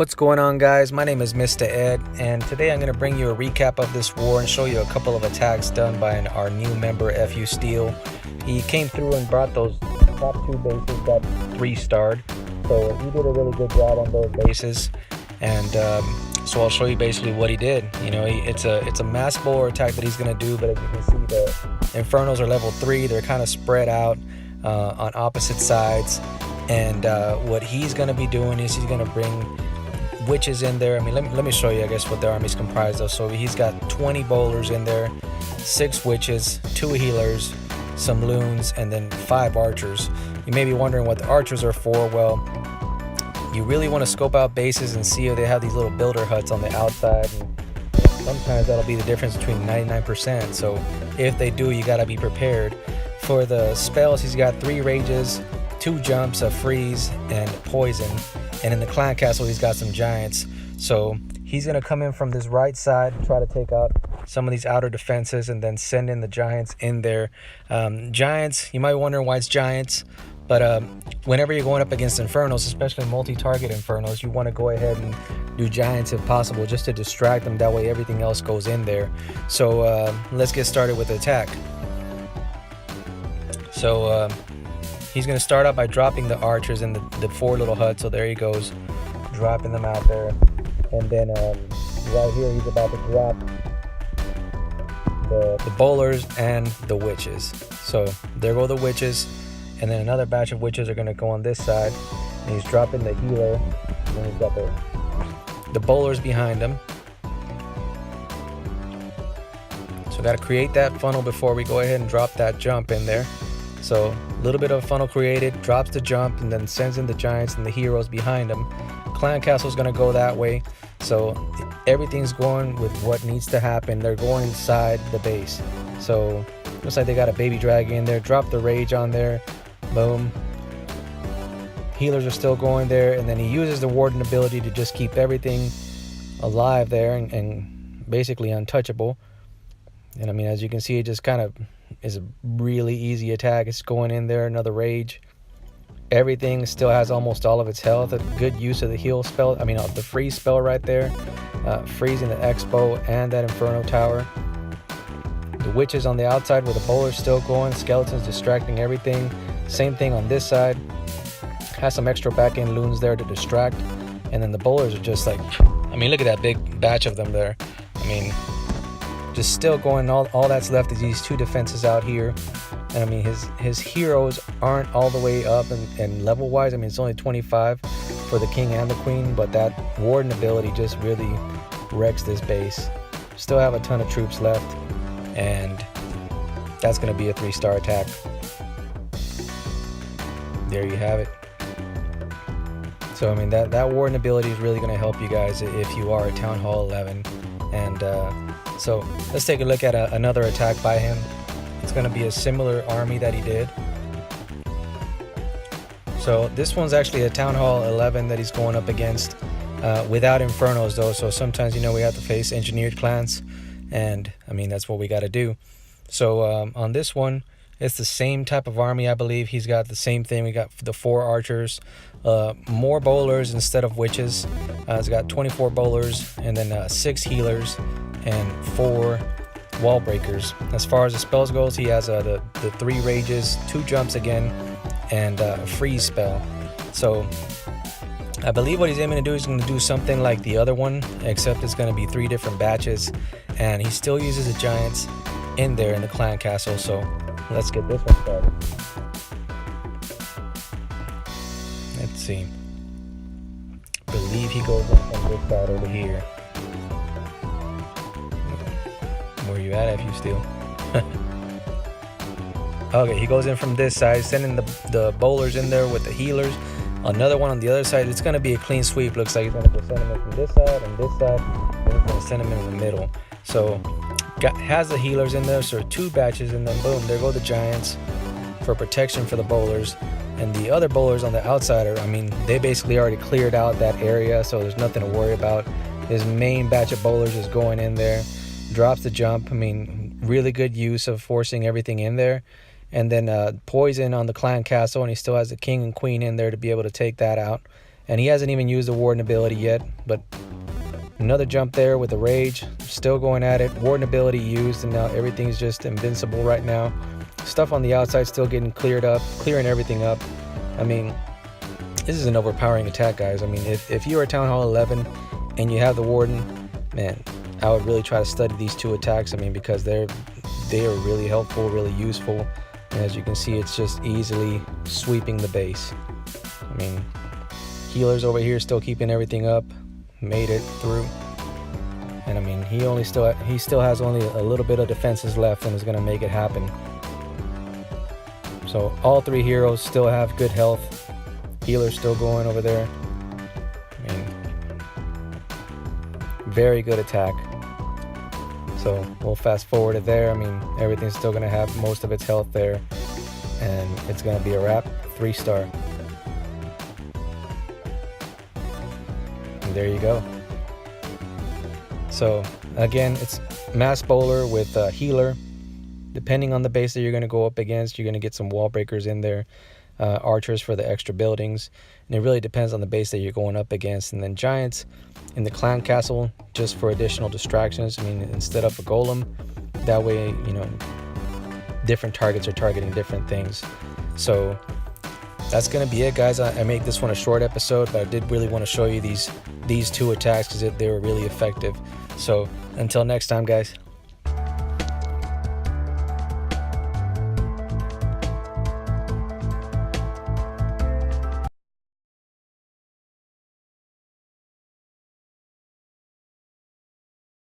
What's going on, guys? My name is Mr. Ed, and today I'm going to bring you a recap of this war and show you a couple of attacks done by our new member, FU Steel. He came through and brought those top two bases, got 3-starred, so he did a really good job on those bases. And so I'll show you basically what he did. You know, it's a mass bowler attack that he's going to do, but as you can see, the Infernos are level 3. They're kind of spread out on opposite sides. And what he's going to be doing is he's going to bring witches in there. I mean, let me show you, I guess, what the army's comprised of. So he's got 20 bowlers in there, 6 witches, 2 healers, some loons, and then 5 archers. You may be wondering what the archers are for. Well, you really want to scope out bases and see if they have these little builder huts on the outside, and sometimes that'll be the difference between 99%. So if they do, you got to be prepared. For the spells, he's got 3 rages, 2 jumps, a freeze, and poison. And in the clan castle, he's got some giants. So he's going to come in from this right side and try to take out some of these outer defenses and then send in the giants in there. Giants, you might wonder why it's giants, but whenever you're going up against Infernos, especially multi-target Infernos, you want to go ahead and do giants if possible, just to distract them. That way everything else goes in there. So let's get started with the attack. So he's going to start out by dropping the archers in the 4 little huts. So there he goes, dropping them out there. And then right here, he's about to drop the bowlers and the witches. So there go the witches. And then another batch of witches are going to go on this side. And he's dropping the healer. And then he's got the bowlers behind him. So got to create that funnel before we go ahead and drop that jump in there. So a little bit of a funnel created, drops the jump, and then sends in the giants and the heroes behind them. Clan Castle's going to go that way. So everything's going with what needs to happen. They're going inside the base. So looks like they got a baby dragon in there. Drop the rage on there. Boom. Healers are still going there. And then he uses the warden ability to just keep everything alive there and basically untouchable. And I mean, as you can see, it just kind of is a really easy attack. It's going in there, another rage. Everything still has almost all of its health. A good use of the heal spell, I mean the freeze spell right there, freezing the expo and that inferno tower. The witches on the outside with the bowlers still going, skeletons distracting everything. Same thing on this side, has some extra back end loons there to distract. And then the bowlers are just like, I mean, look at that big batch of them there. I mean, just still going. All that's left is these 2 defenses out here. And I mean, his heroes aren't all the way up and level wise. I mean, it's only 25 for the king and the queen, but that warden ability just really wrecks this base. Still have a ton of troops left, and that's going to be a 3-star attack. There you have it. So I mean, that warden ability is really going to help you guys if you are at Town Hall 11. And so let's take a look at another attack by him. It's going to be a similar army that he did. So this one's actually a Town Hall 11 that he's going up against without Infernos though. So sometimes, you know, we have to face engineered clans, and I mean, that's what we got to do. So on this one, it's the same type of army, I believe. He's got the same thing. We got the 4 archers, more bowlers instead of witches. It's got 24 bowlers, and then 6 healers and 4 wall breakers. As far as the spells goes, he has the 3 rages, 2 jumps again, and a freeze spell. So I believe what he's aiming to do is going to do something like the other one, except it's going to be 3 different batches, and he still uses the giants in there in the clan castle. So let's get this one started. Let's see. I believe he goes on this side over here. Where you at, if you steal? Okay, he goes in from this side, sending the bowlers in there with the healers. Another one on the other side. It's going to be a clean sweep. Looks like he's going to send them in from this side and this side. And he's going to send them in the middle. So has the healers in there, so 2 batches, and then boom, there go the giants for protection for the bowlers. And the other bowlers on the outside are, I mean, they basically already cleared out that area, so there's nothing to worry about. His main batch of bowlers is going in there, drops the jump. I mean, really good use of forcing everything in there. And then poison on the clan castle, and he still has the king and queen in there to be able to take that out. and he hasn't even used the Warden ability yet, but another jump there with the Rage, still going at it. Warden ability used, and now everything's just invincible right now. Stuff on the outside still getting cleared up, clearing everything up. I mean, this is an overpowering attack, guys. I mean, if you are Town Hall 11 and you have the Warden, man, I would really try to study these two attacks. I mean, because they are really helpful, really useful. And as you can see, it's just easily sweeping the base. I mean, Healer's over here still keeping everything up, made it through. And I mean, he still has only a little bit of defenses left and is going to make it happen. So all three heroes still have good health. Healer's still going over there. I mean, very good attack. So we'll fast forward it there. I mean, everything's still going to have most of its health there. And it's going to be a wrap. 3-star. And there you go. So again, it's Mass Bowler with Healer. Depending on the base that you're going to go up against, you're going to get some wall breakers in there. Archers for the extra buildings. And it really depends on the base that you're going up against. And then Giants in the Clown Castle just for additional distractions. I mean, instead of a Golem, that way, you know, different targets are targeting different things. So that's going to be it, guys. I made this one a short episode, but I did really want to show you these two attacks because they were really effective. So until next time, guys.